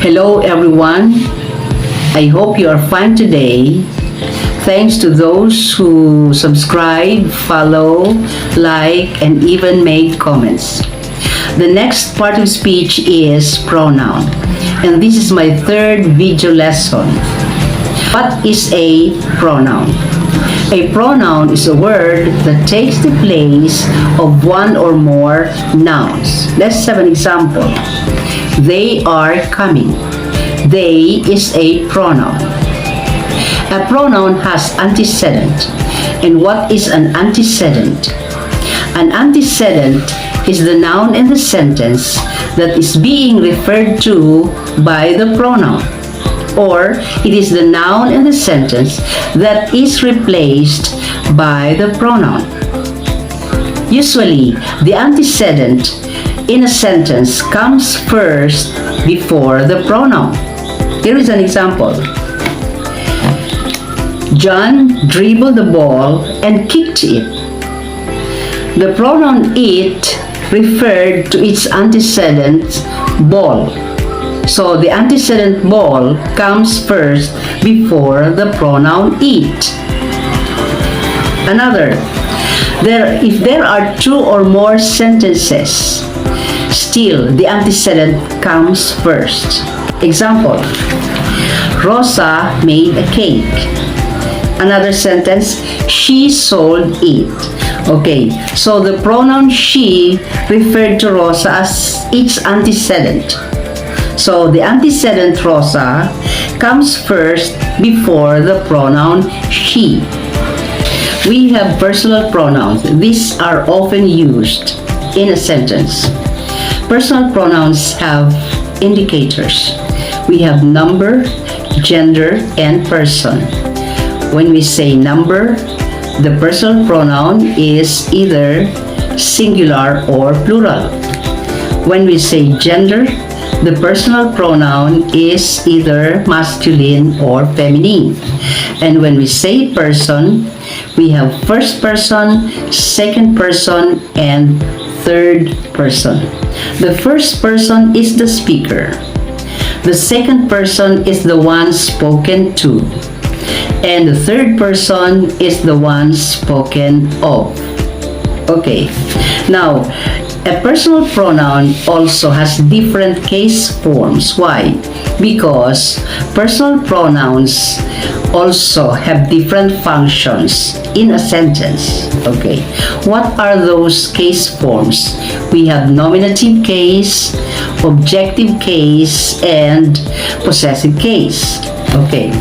Hello everyone, I hope you are fine today. Thanks to those who subscribe, follow, like, and even made comments. The next part of speech is pronoun, and this is my third video lesson. What is a pronoun? A pronoun is a word that takes the place of one or more nouns. Let's have an example. They are coming. They is a pronoun. A pronoun has antecedent. And what is an antecedent? An antecedent is the noun in the sentence that is being referred to by the pronoun. Or it is the noun in the sentence that is replaced by the pronoun. Usually, the antecedent in a sentence comes first before the pronoun. Here is an example. John dribbled the ball and kicked it. The pronoun it referred to its antecedent ball. So the antecedent ball comes first before the pronoun it. Another, if there are two or more sentences, still the antecedent comes first. Example, Rosa made a cake. Another sentence, she sold it. Okay, so the pronoun she referred to Rosa as its antecedent. So the antecedent Rosa comes first before the pronoun she. We have personal pronouns. These are often used in a sentence. Personal pronouns have indicators. We have number, gender, and person. When we say number, the personal pronoun is either singular or plural. When we say gender, the personal pronoun is either masculine or feminine. And when we say person, we have first person, second person, and third person. The first person is the speaker. The second person is the one spoken to. And the third person is the one spoken of. Okay, now a personal pronoun also has different case forms. Why? Because personal pronouns also have different functions in a sentence. Okay, what are those case forms? We have nominative case, objective case, and possessive case. Okay,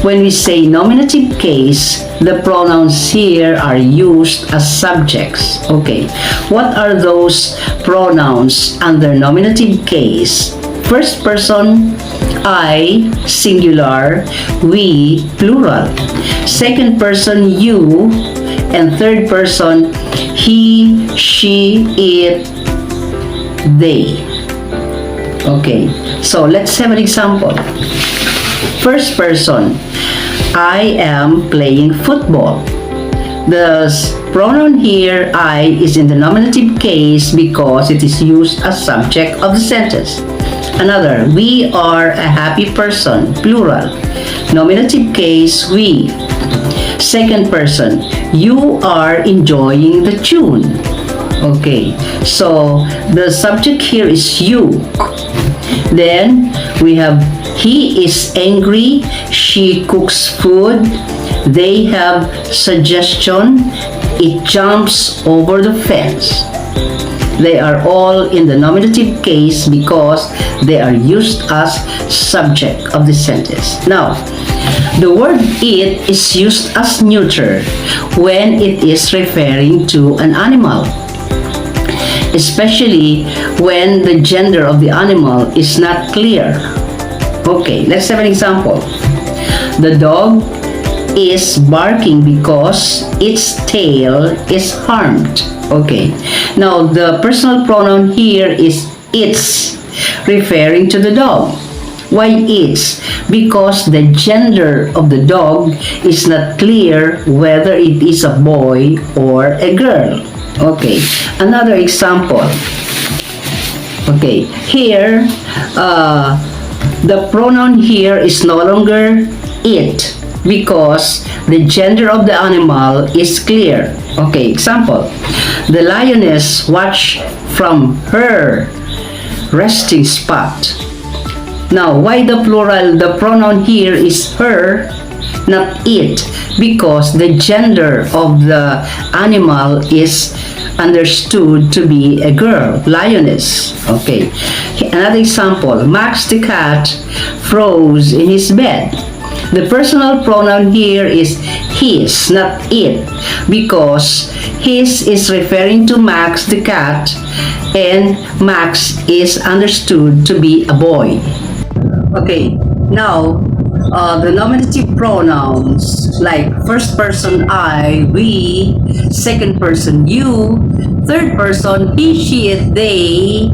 when we say nominative case, the pronouns here are used as subjects. Okay, what are those pronouns under nominative case? First person, I, singular, we, plural. Second person, you, and third person, he, she, it, they. Okay, so let's have an example. First person, I am playing football. The pronoun here, I, is in the nominative case because it is used as subject of the sentence. Another, we are a happy person, plural. Nominative case, we. Second person, you are enjoying the tune. Okay, so the subject here is you. Then we have he is angry, she cooks food, they have suggestion, it jumps over the fence. They are all in the nominative case because they are used as subject of the sentence. Now, the word it is used as neuter when it is referring to an animal, especially when the gender of the animal is not clear. Okay, let's have an example. The dog is barking because its tail is harmed. Okay, now the personal pronoun here is its, referring to the dog. Why its? Because the gender of the dog is not clear whether it is a boy or a girl. Okay, another example. Okay, here The pronoun here is no longer it because the gender of the animal is clear. Okay, example. The lioness watched from her resting spot. Now, why the plural? The pronoun here is her, not it, because the gender of the animal is understood to be a girl, lioness. Okay. Another example. Max the cat froze in his bed. The personal pronoun here is his, not it, because his is referring to Max the cat and Max is understood to be a boy. Okay, now the nominative pronouns like first person I, we, second person you, third person he, she, it, they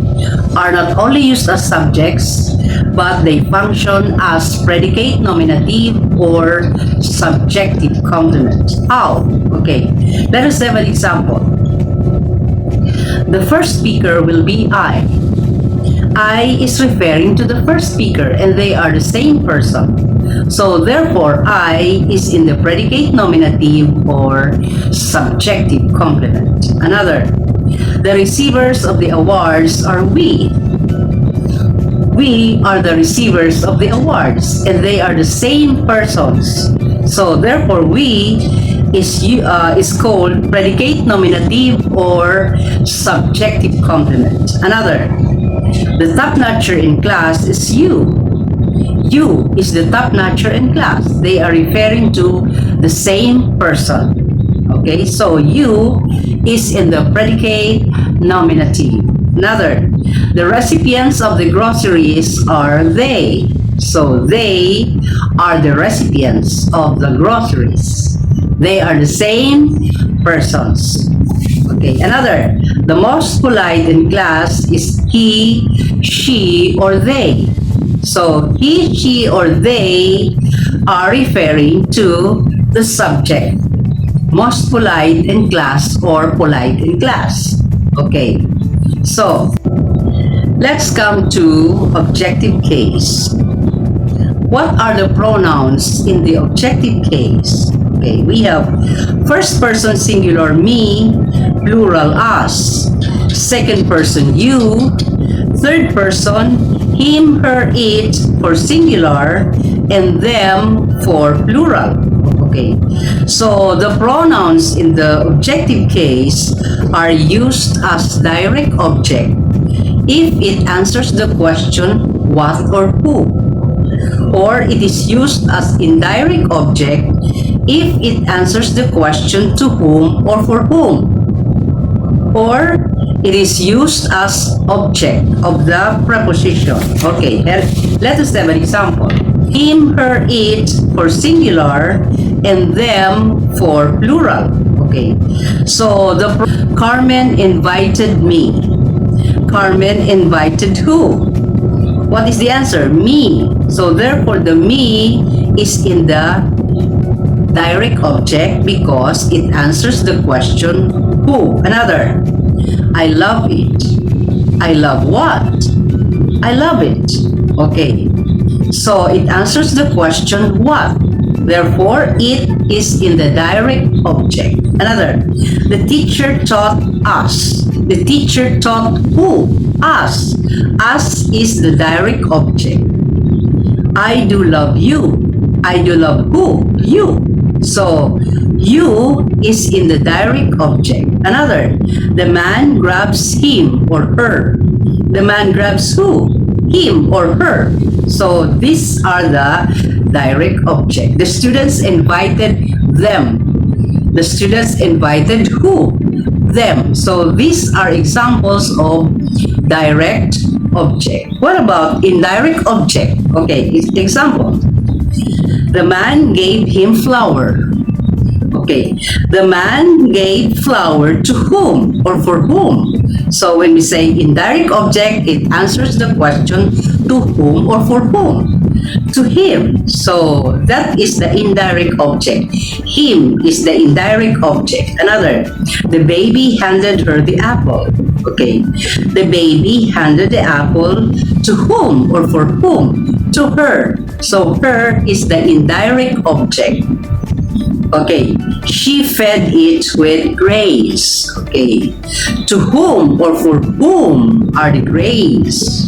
are not only used as subjects but they function as predicate nominative or subjective complement. How? Okay, let us have an example. The first speaker will be I. I is referring to the first speaker and they are the same person. So therefore, I is in the predicate nominative or subjective complement. Another, the receivers of the awards are we. We are the receivers of the awards and they are the same persons. So therefore, we is called predicate nominative or subjective complement. Another, the top notcher in class is you. You is the top notcher in class. They are referring to the same person. Okay, so you is in the predicate nominative. Another, the recipients of the groceries are they. So they are the recipients of the groceries. They are the same persons. Okay, another, the most polite in class is he, she, or they. So he, she, or they are referring to the subject. Most polite in class or polite in class. Okay, so let's come to objective case. What are the pronouns in the objective case? Okay, we have first person singular me, plural us, second person you, third person him, her, it for singular, and them for plural. Okay, so the pronouns in the objective case are used as direct object if it answers the question what or who, or it is used as indirect object if it answers the question to whom or for whom, or it is used as object of the preposition. Okay, let us have an example. Him, her, it for singular and them for plural. Okay, so Carmen invited me. Carmen invited who? What is the answer? Me. So therefore the me is in the direct object because it answers the question who. Another, I love it. I love what? I love it. Okay, so it answers the question what. Therefore, it is in the direct object. Another, the teacher taught us. The teacher taught who? Us. Us is the direct object. I do love you. I do love who? You. So, you is in the direct object. Another, the man grabs him or her. The man grabs who? Him or her. So, these are the direct object. The students invited them. The students invited who? Them. So, these are examples of direct object. What about indirect object? Okay, example. The man gave him flour. Okay, the man gave flour to whom or for whom? So when we say indirect object, it answers the question to whom or for whom. To him. So that is the indirect object. Him is the indirect object. Another, the baby handed her the apple. Okay, the baby handed the apple to whom or for whom? To her. So her is the indirect object. Okay, she fed it with grains. Okay, to whom or for whom are the grains?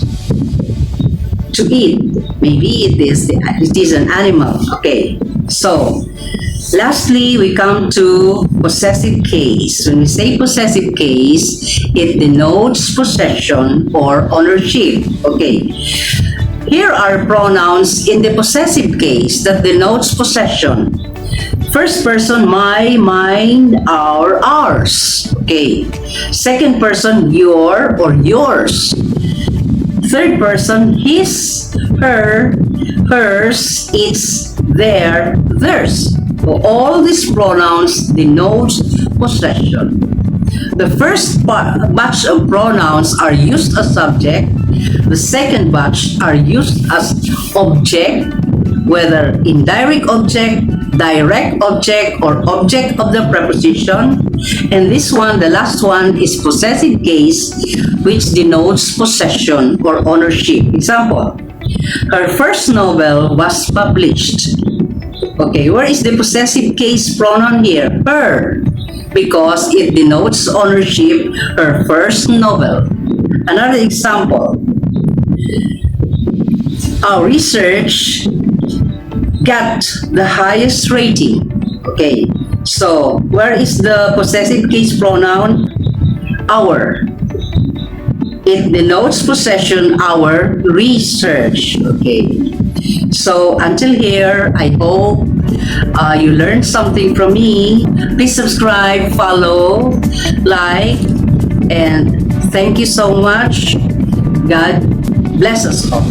To eat. Maybe it is an animal. Okay, so lastly, we come to possessive case. When we say possessive case, it denotes possession or ownership. Okay, here are pronouns in the possessive case that denotes possession. First person, my, mine, our, ours. Okay. Second person, your or yours. Third person, his, her, hers, its, their, theirs. So all these pronouns denote possession. The first batch of pronouns are used as subject. The second batch are used as object, whether indirect object, direct object, or object of the preposition. And this one, the last one, is possessive case, which denotes possession or ownership. Example, her first novel was published. Okay, where is the possessive case pronoun here? Her, because it denotes ownership, her first novel. Another example, our research got the highest rating. Okay, so where is the possessive case pronoun? Our. It denotes possession, our research. Okay, so until here, I hope you learned something from me. Please subscribe, follow, like, and thank you so much. God bless us all.